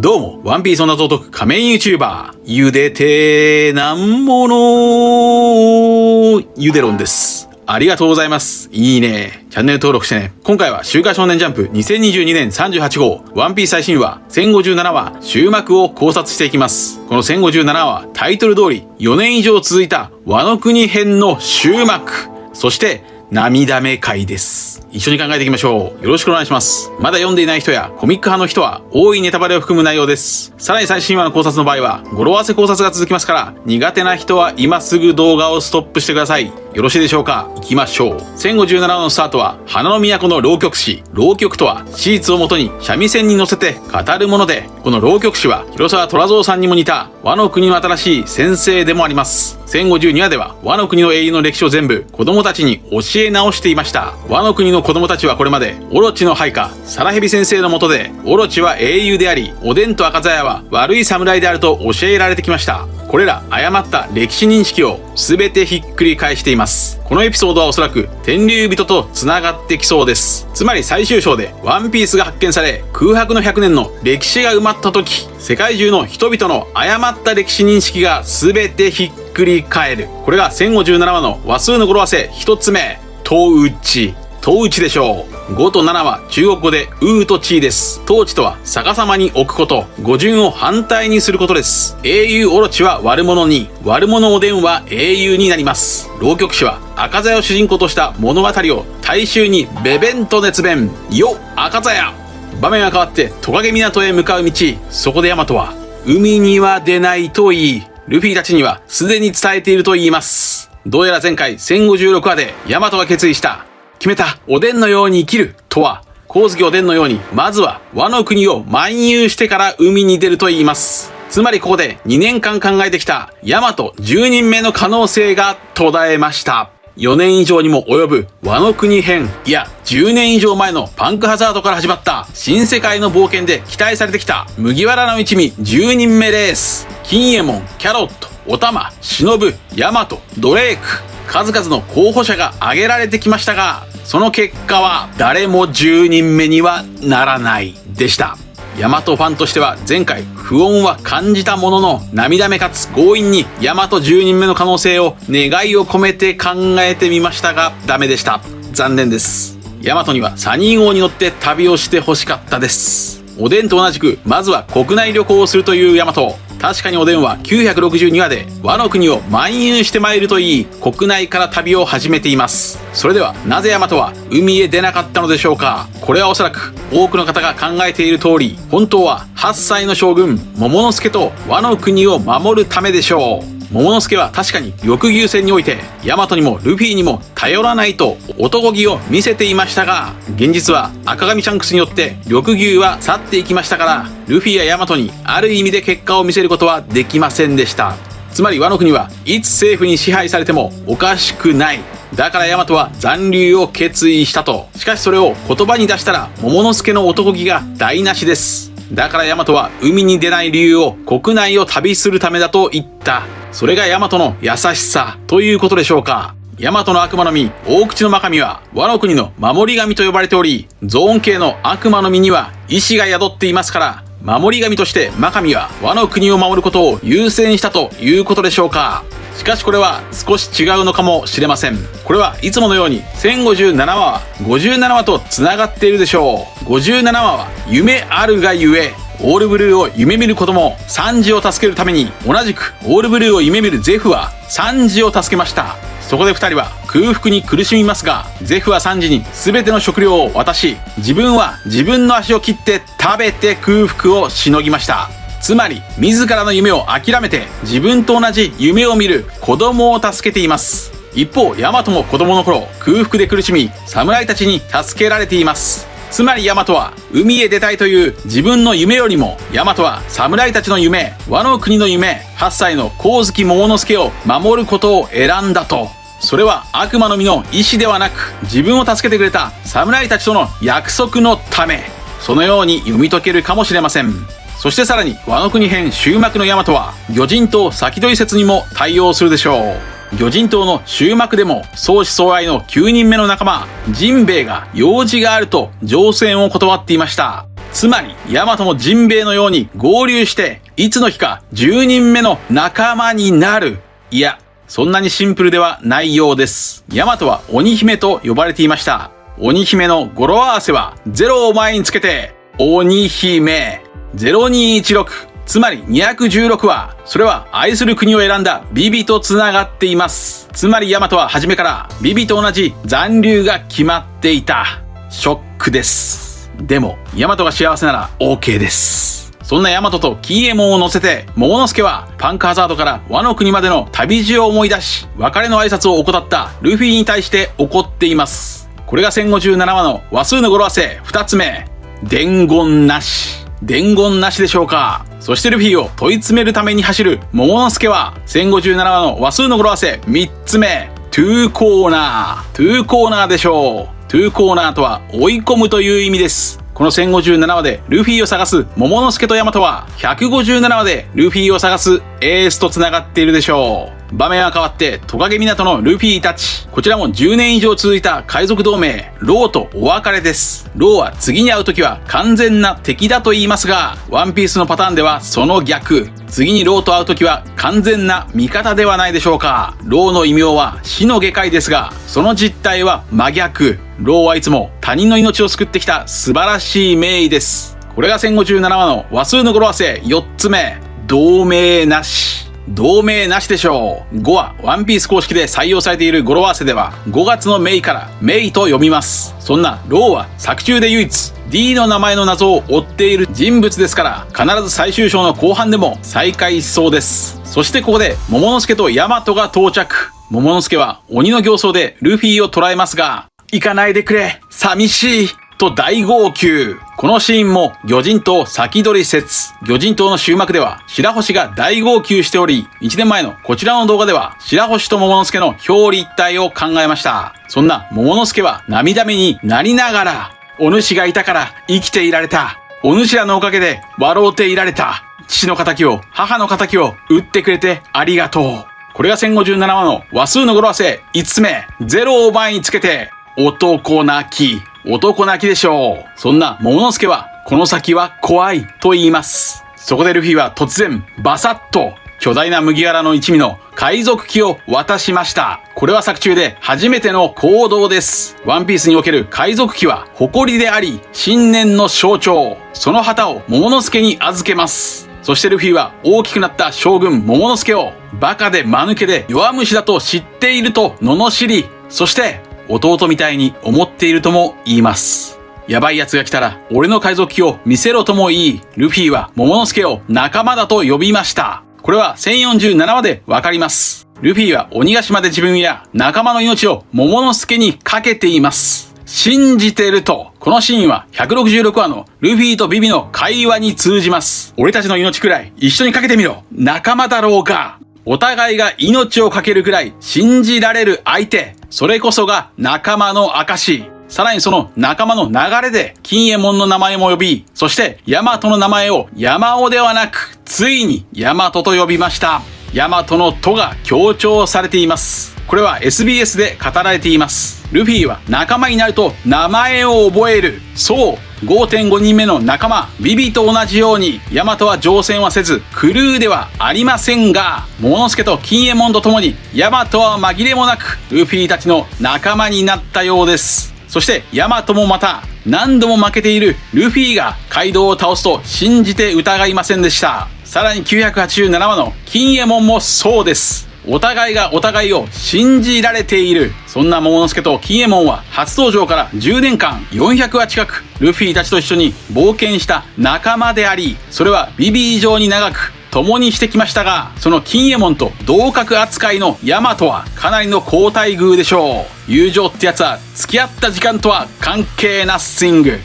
どうも、ワンピースを謎を解く仮面 YouTuber、ゆでてなんものゆでろんです。ありがとうございます。いいね。チャンネル登録してね。今回は週刊少年ジャンプ2022年38号、ワンピース最新話1057話終幕を考察していきます。この1057話はタイトル通り4年以上続いたワノ国編の終幕。そして、涙目回です。一緒に考えていきましょう。よろしくお願いします。まだ読んでいない人やコミック派の人は多いネタバレを含む内容です。さらに最新話の考察の場合は語呂合わせ考察が続きますから、苦手な人は今すぐ動画をストップしてください。よろしいでしょうか。行きましょう。1057話のスタートは花の都の浪曲師。浪曲とは史実をもとに三味線に乗せて語るもので、この浪曲師は広沢虎蔵さんにも似た和の国の新しい先生でもあります。1052話では和の国の英雄の歴史を全部子供たちに教え直していました。和の国の子供たちはこれまでオロチの配下サラヘビ先生の下で、オロチは英雄であり、おでんと赤座屋は悪い侍であると教えられてきました。これら誤った歴史認識を全てひっくり返しています。このエピソードはおそらく天竜人と繋がってきそうです。つまり最終章でワンピースが発見され、空白の100年の歴史が埋まった時、世界中の人々の誤った歴史認識が全てひっくり返る。これが1057話の話数の語呂合わせ1つ目、統打。統打でしょう。5と7は中国語でウーとチーです。統治とは逆さまに置くこと、語順を反対にすることです。英雄オロチは悪者に、悪者おでんは英雄になります。浪曲師は赤座屋を主人公とした物語を大衆にベベンと熱弁。よ赤座屋。場面が変わってトカゲ港へ向かう道。そこでヤマトは海には出ないと言い、ルフィたちにはすでに伝えていると言います。どうやら前回1056話でヤマトが決意した決めたおでんのように生きるとは、光月おでんのようにまずは和の国を漫遊してから海に出ると言います。つまりここで2年間考えてきたヤマト10人目の可能性が途絶えました。4年以上にも及ぶ和の国編、いや10年以上前のパンクハザードから始まった新世界の冒険で期待されてきた麦わらの一味10人目レース。金右衛門、キャロット、おたま、しのぶ、ヤマト、ドレーク、数々の候補者が挙げられてきましたが、その結果は誰も10人目にはならないでした。ヤマトファンとしては前回不穏は感じたものの、涙目かつ強引にヤマト10人目の可能性を願いを込めて考えてみましたがダメでした。残念です。ヤマトにはサニー号に乗って旅をしてほしかったです。おでんと同じくまずは国内旅行をするというヤマト。確かにおでんは962話で和の国を漫遊してまいるといい、国内から旅を始めています。それではなぜヤマトは海へ出なかったのでしょうか。これはおそらく多くの方が考えている通り、本当は8歳の将軍桃之助と和の国を守るためでしょう。桃之助は確かに緑牛戦においてヤマトにもルフィにも頼らないと男気を見せていましたが、現実は赤髪シャンクスによって緑牛は去っていきましたから、ルフィやヤマトにある意味で結果を見せることはできませんでした。つまり和の国はいつ政府に支配されてもおかしくない。だからヤマトは残留を決意したと。しかしそれを言葉に出したら桃之助の男気が台無しです。だからヤマトは海に出ない理由を国内を旅するためだと言った。それがヤマトの優しさということでしょうか。ヤマトの悪魔の実、大口の真神は和の国の守り神と呼ばれており、ゾーン系の悪魔の実には意志が宿っていますから、守り神として真神は和の国を守ることを優先したということでしょうか。しかしこれは少し違うのかもしれません。これはいつものように1057話は57話と繋がっているでしょう。57話は夢あるがゆえ、オールブルーを夢見ることもサンジを助けるために、同じくオールブルーを夢見るゼフはサンジを助けました。そこで2人は空腹に苦しみますが、ゼフはサンジに全ての食料を渡し、自分は自分の足を切って食べて空腹をしのぎました。つまり自らの夢を諦めて自分と同じ夢を見る子供を助けています。一方ヤマトも子供の頃空腹で苦しみ、侍たちに助けられています。つまりヤマトは海へ出たいという自分の夢よりも、ヤマトは侍たちの夢、和の国の夢、8歳の光月桃之助を守ることを選んだと。それは悪魔の実の意志ではなく、自分を助けてくれた侍たちとの約束のため。そのように読み解けるかもしれません。そしてさらに和の国編終幕のヤマトは魚人島先取り説にも対応するでしょう。魚人島の終幕でも相思相愛の9人目の仲間ジンベエが用事があると乗船を断っていました。つまり、ヤマトもジンベエのように合流して、いつの日か10人目の仲間になる。いや、そんなにシンプルではないようです。ヤマトは鬼姫と呼ばれていました。鬼姫の語呂合わせは0を前につけて、鬼姫0216。つまり216は、それは愛する国を選んだビビと繋がっています。つまりヤマトは初めからビビと同じ残留が決まっていた。ショックです。でも、ヤマトが幸せなら OK です。そんなヤマトと金右衛門を乗せて、桃之助はパンクハザードからワノ国までの旅路を思い出し、別れの挨拶を怠ったルフィに対して怒っています。これが1057話の話数の語呂合わせ2つ目。伝言なし。伝言なしでしょうか。そしてルフィを問い詰めるために走る桃之助は、1057話の話数の語呂合わせ3つ目。トゥーコーナー。トゥーコーナーでしょう。トゥーコーナーとは追い込むという意味です。この1057話でルフィを探す桃之助とヤマトは、157話でルフィを探すエースと繋がっているでしょう。場面は変わってトカゲ港のルフィたち。こちらも10年以上続いた海賊同盟、ローとお別れです。ローは次に会う時は完全な敵だと言いますが、ワンピースのパターンではその逆。次にローと会う時は完全な味方ではないでしょうか。ローの異名は死の外科医ですが、その実態は真逆。ローはいつも他人の命を救ってきた素晴らしい名医です。これが1057話の話数の語呂合わせ4つ目。同盟なし。同盟なしでしょう。5はワンピース公式で採用されている語呂合わせでは、5月のメイからメイと読みます。そんなローは作中で唯一 D の名前の謎を追っている人物ですから、必ず最終章の後半でも再会しそうです。そしてここで桃之助とヤマトが到着。桃之助は鬼の形相でルフィを捕らえますが、行かないでくれ、寂しいと大号泣。このシーンも魚人島先取り説。魚人島の終幕では白星が大号泣しており、1年前のこちらの動画では白星と桃之助の表裏一体を考えました。そんな桃之助は涙目になりながら、お主がいたから生きていられた。お主らのおかげで笑うていられた。父の仇を母の仇を撃ってくれてありがとう。これが1057話の話数の語呂合わせ5つ目。0を前につけて男泣き。男泣きでしょう。そんな桃之助は、この先は怖いと言います。そこでルフィは突然、バサッと、巨大な麦わらの一味の海賊旗を渡しました。これは作中で初めての行動です。ワンピースにおける海賊旗は誇りであり、信念の象徴。その旗を桃之助に預けます。そしてルフィは大きくなった将軍桃之助を、バカで間抜けで弱虫だと知っていると罵り、そして、弟みたいに思っているとも言います。やばい奴が来たら俺の海賊旗を見せろとも言い、ルフィは桃之助を仲間だと呼びました。これは1047話でわかります。ルフィは鬼ヶ島で自分や仲間の命を桃之助にかけています。信じてると、このシーンは166話のルフィとビビの会話に通じます。俺たちの命くらい一緒にかけてみろ。仲間だろうが。お互いが命をかけるくらい信じられる相手。それこそが仲間の証。さらにその仲間の流れで金右衛門の名前も呼び、そしてヤマトの名前を山尾ではなく、ついにヤマトと呼びました。ヤマトのとが強調されています。これは SBS で語られています。ルフィは仲間になると名前を覚える。そう。5.5 人目の仲間、ビビと同じように、ヤマトは乗船はせず、クルーではありませんが、桃之助と金右衛門と共に、ヤマトは紛れもなく、ルフィたちの仲間になったようです。そして、ヤマトもまた、何度も負けているルフィがカイドウを倒すと信じて疑いませんでした。さらに987話の金右衛門もそうです。お互いがお互いを信じられている。そんな桃之助と金右衛門は初登場から10年間400話近くルフィたちと一緒に冒険した仲間であり、それはビビ以上に長く共にしてきましたが、その金右衛門と同格扱いのヤマトはかなりの好待遇でしょう。友情ってやつは付き合った時間とは関係ナッシング。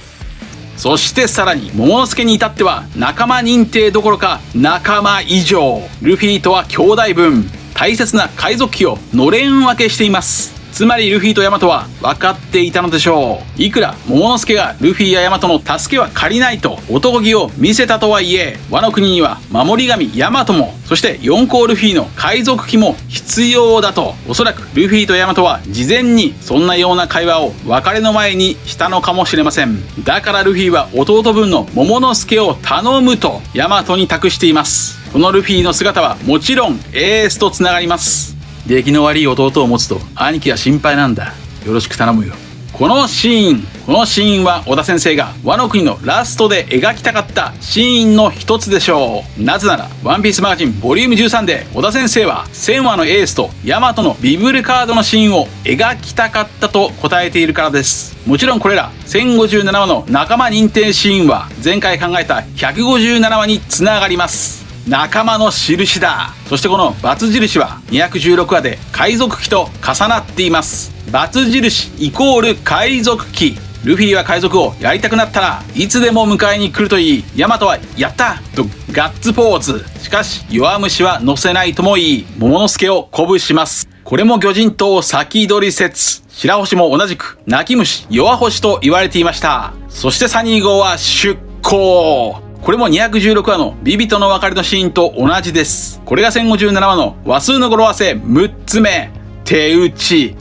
そしてさらに桃之助に至っては仲間認定どころか仲間以上。ルフィとは兄弟分。大切な海賊旗をのれん分けしています。つまりルフィとヤマトは分かっていたのでしょう。いくらモモの助がルフィやヤマトの助けは借りないと男気を見せたとはいえ、ワノ国には守り神ヤマトも、そして4皇ルフィの海賊機も必要だと、おそらくルフィとヤマトは事前にそんなような会話を別れの前にしたのかもしれません。だからルフィは弟分のモモの助を頼むとヤマトに託しています。このルフィの姿はもちろんエースとつながります。出来の悪い弟を持つと兄貴は心配なんだ。よろしく頼むよ。このシーンは小田先生がワノ国のラストで描きたかったシーンの一つでしょう。なぜならワンピースマガジンボリューム13で小田先生は1000話のエースとヤマトのビブルカードのシーンを描きたかったと答えているからです。もちろんこれら1057話の仲間認定シーンは前回考えた157話につながります。仲間の印だ。そしてこの×印は216話で海賊機と重なっています。×印イコール海賊機。ルフィは海賊をやりたくなったらいつでも迎えに来るといい、ヤマトはやったとガッツポーズ。しかし弱虫は乗せないともいい、モモの助を鼓舞します。これも魚人島先取り説。白星も同じく泣き虫弱星と言われていました。そしてサニー号は出航。これも216話のビビとの別れのシーンと同じです。これが1057話の話数の語呂合わせ6つ目。手打ち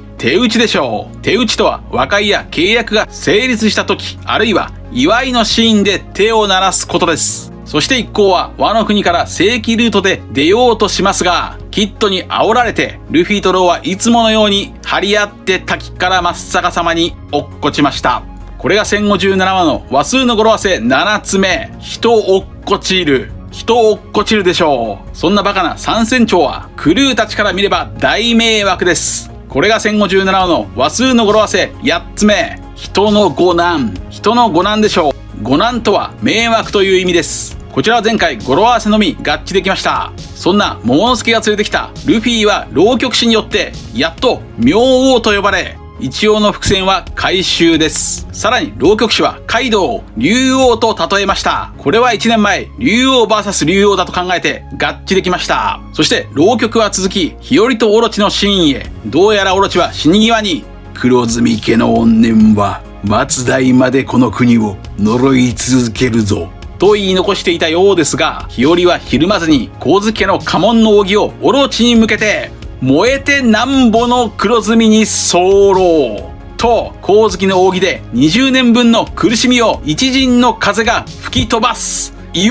でしょう。手打ちとは和解や契約が成立した時、あるいは祝いのシーンで手を鳴らすことです。そして一行はワノ国から正規ルートで出ようとしますが、キッドに煽られてルフィとローはいつものように張り合って滝から真っ逆さまに落っこちました。これが1057話の話数の語呂合わせ7つ目。人落っこちるでしょう。そんなバカな三船長はクルーたちから見れば大迷惑です。これが1057話の話数の語呂合わせ8つ目。人のご難でしょう。ご難とは迷惑という意味です。こちらは前回語呂合わせのみ合致できました。そんなモモの助が連れてきたルフィは浪曲師によってやっと明王と呼ばれ、一応の伏線は回収です。さらに浪曲師はカイドウを竜王と例えました。これは1年前竜王 VS 竜王だと考えて合致できました。そして浪曲は続き、日和とオロチのシーンへ。どうやらオロチは死に際に黒ずみ家の怨念は末代までこの国を呪い続けるぞと言い残していたようですが、日和はひるまずに光月家の家紋の扇をオロチに向けて燃えてなんぼの黒ずみに候と光月の扇で20年分の苦しみを一陣の風が吹き飛ばす。異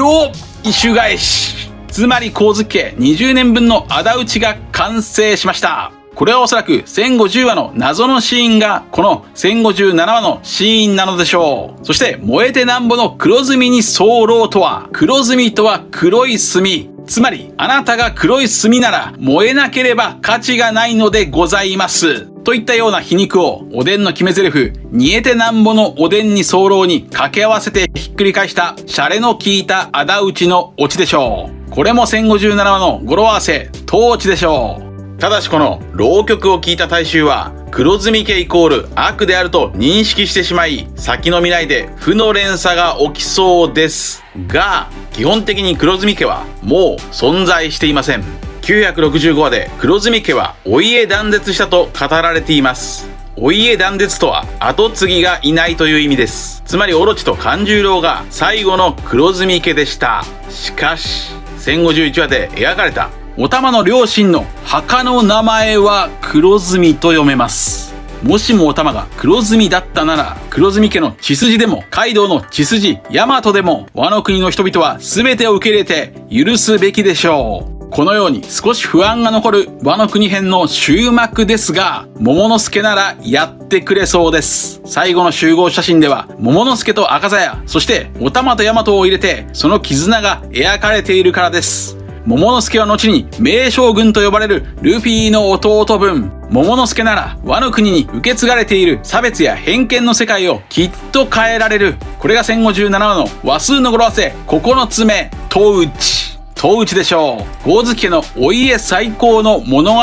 種返し。つまり光月家20年分の仇討ちが完成しました。これはおそらく1050話の謎のシーンがこの1057話のシーンなのでしょう。そして燃えてなんぼの黒ずみに候とは、黒ずみとは黒い墨。つまりあなたが黒い墨なら燃えなければ価値がないのでございますといったような皮肉をおでんの決め台詞煮えてなんぼのおでんに候に掛け合わせてひっくり返したシャレの効いた仇討ちのオチでしょう。これも1057話の語呂合わせ統治でしょう。ただしこの浪曲を聞いた大衆は黒ずみ家イコール悪であると認識してしまい、先の未来で負の連鎖が起きそうですが、基本的に黒ずみ家はもう存在していません。965話で黒ずみ家はお家断絶したと語られています。お家断絶とは後継ぎがいないという意味です。つまりオロチと勘十郎が最後の黒ずみ家でした。しかし1051話で描かれたお玉の両親の墓の名前は黒ずみと読めます。もしもお玉が黒ずみだったなら、黒ずみ家の血筋でもカイドウの血筋ヤマトでもワノ国の人々は全てを受け入れて許すべきでしょう。このように少し不安が残るワノ国編の終幕ですが、桃之助ならやってくれそうです。最後の集合写真では桃之助と赤鞘、そしてお玉とヤマトを入れてその絆が描かれているからです。桃之助は後に名将軍と呼ばれるルフィの弟分。桃之助ならワノ国に受け継がれている差別や偏見の世界をきっと変えられる。これが1057話の話数の語呂合わせ9つ目。統治でしょう。光月家のお家最高の物語。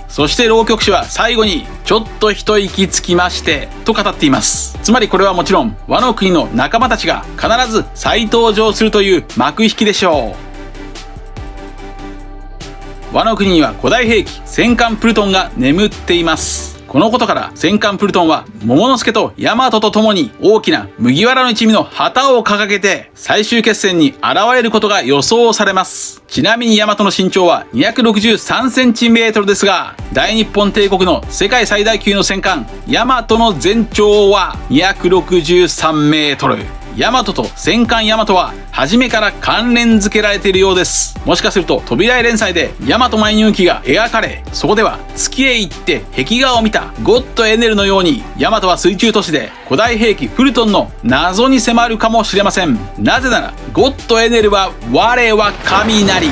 そして浪曲師は最後にちょっと一息つきましてと語っています。つまりこれはもちろんワノ国の仲間たちが必ず再登場するという幕引きでしょう。ワノ国には古代兵器戦艦プルトンが眠っています。このことから戦艦プルトンは桃之助とヤマトと共に大きな麦わらの一味の旗を掲げて最終決戦に現れることが予想されます。ちなみにヤマトの身長は263センチメートルですが、大日本帝国の世界最大級の戦艦ヤマトの全長は263メートル。ヤマトと戦艦ヤマトは初めから関連付けられているようです。もしかすると扉絵連載でヤマト万有記が描かれ、そこでは月へ行って壁画を見たゴッドエネルのようにヤマトは水中都市で古代兵器プルトンの謎に迫るかもしれません。なぜならゴッドエネルは我は雷、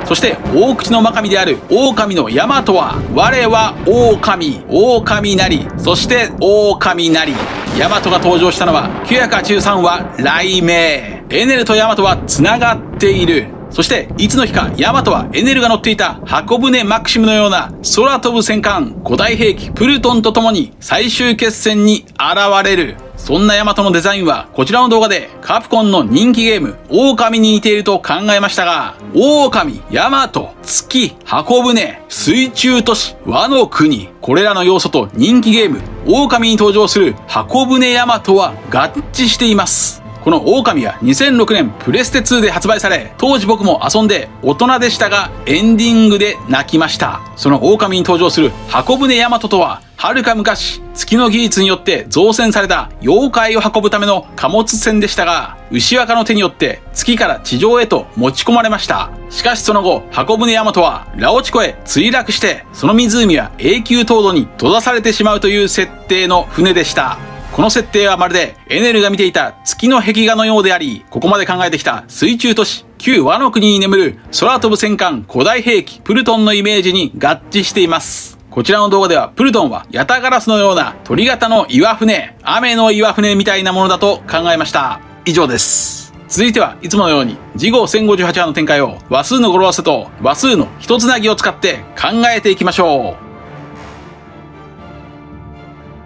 そして大口の真神である狼のヤマトは我は狼なり、そして狼なり。ヤマトが登場したのは983は雷鳴。エネルとヤマトは繋がっている。そしていつの日かヤマトはエネルが乗っていた箱舟マクシムのような空飛ぶ戦艦古代兵器プルトンと共に最終決戦に現れる。そんなヤマトのデザインはこちらの動画でカプコンの人気ゲーム狼に似ていると考えましたが、狼、ヤマト、月、箱舟、水中都市、ワノ国、これらの要素と人気ゲーム狼に登場する箱舟ヤマトは合致しています。この狼は2006年プレステ2で発売され、当時僕も遊んで大人でしたがエンディングで泣きました。その狼に登場する箱舟ヤマトとは、遥か昔月の技術によって造船された妖怪を運ぶための貨物船でしたが、牛若の手によって月から地上へと持ち込まれました。しかしその後箱舟ヤマトはラオチコへ墜落して、その湖は永久凍土に閉ざされてしまうという設定の船でした。この設定はまるでエネルが見ていた月の壁画のようであり、ここまで考えてきた水中都市旧ワノ国に眠る空飛ぶ戦艦古代兵器プルトンのイメージに合致しています。こちらの動画ではプルトンはヤタガラスのような鳥型の岩船、雨の岩船みたいなものだと考えました。以上です。続いてはいつものように次号1058話の展開を話数の語呂合わせと話数の一つなぎを使って考えていきましょう。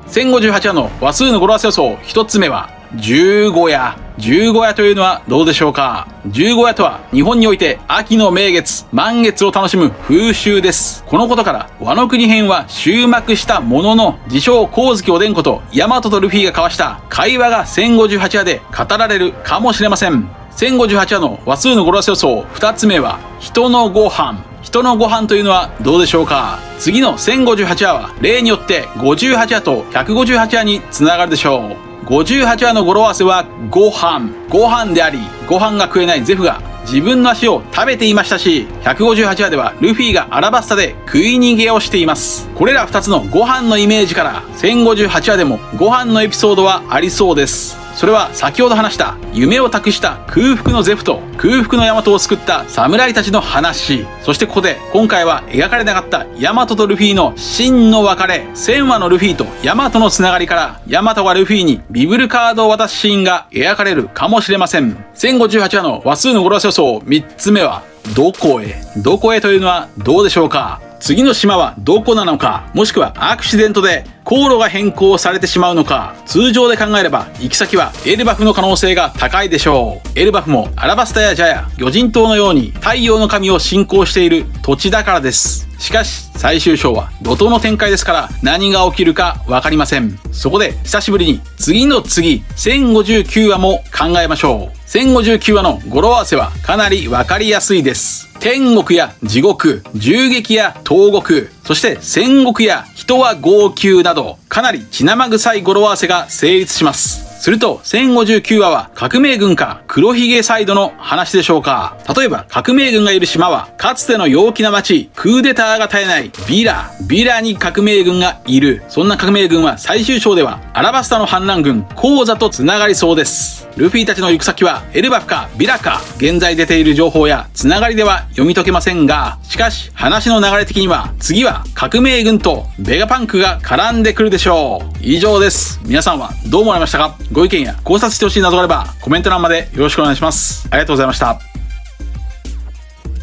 1058話の話数の語呂合わせ予想一つ目は十五夜。十五夜というのはどうでしょうか。十五夜とは日本において秋の名月、満月を楽しむ風習です。このことからワノ国編は終幕したものの、自称光月おでんことヤマトとルフィが交わした会話が1058話で語られるかもしれません。1058話の話数の語呂合わせ予想二つ目は人のご飯。人のご飯というのはどうでしょうか。次の1058話は例によって58話と158話につながるでしょう。58話の語呂合わせはご飯であり、ご飯が食えないゼフが自分の足を食べていましたし、158話ではルフィがアラバスタで食い逃げをしています。これら2つのご飯のイメージから1058話でもご飯のエピソードはありそうです。それは先ほど話した夢を託した空腹のゼフと空腹のヤマトを救った侍たちの話、そしてここで今回は描かれなかったヤマトとルフィの真の別れ、1000話のルフィとヤマトのつながりからヤマトがルフィにビブルカードを渡すシーンが描かれるかもしれません。1058話の話数の語呂合わせ予想3つ目はどこへというのはどうでしょうか。次の島はどこなのか、もしくはアクシデントで航路が変更されてしまうのか。通常で考えれば行き先はエルバフの可能性が高いでしょう。エルバフもアラバスタやジャヤ、魚人島のように太陽の神を信仰している土地だからです。しかし最終章は怒涛の展開ですから何が起きるかわかりません。そこで久しぶりに次の次1059話も考えましょう。1059話の語呂合わせはかなりわかりやすいです。天国や地獄、銃撃や投獄、そして戦国や人は号泣などかなり血生臭い語呂合わせが成立します。すると1059話は革命軍か黒ひげサイドの話でしょうか。例えば革命軍がいる島はかつての陽気な町、クーデターが絶えないビラに革命軍がいる。そんな革命軍は最終章ではアラバスタの反乱軍コウザとつながりそうです。ルフィたちの行く先はエルバフかビラか、現在出ている情報やつながりでは読み解けませんが、しかし話の流れ的には次は革命軍とベガパンクが絡んでくるでしょう。以上です。皆さんはどう思われましたか。ご意見や考察してほしいなどがあればコメント欄までよろしくお願いします。ありがとうございました。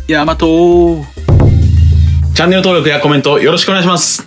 ヤマトチャンネル登録やコメントよろしくお願いします。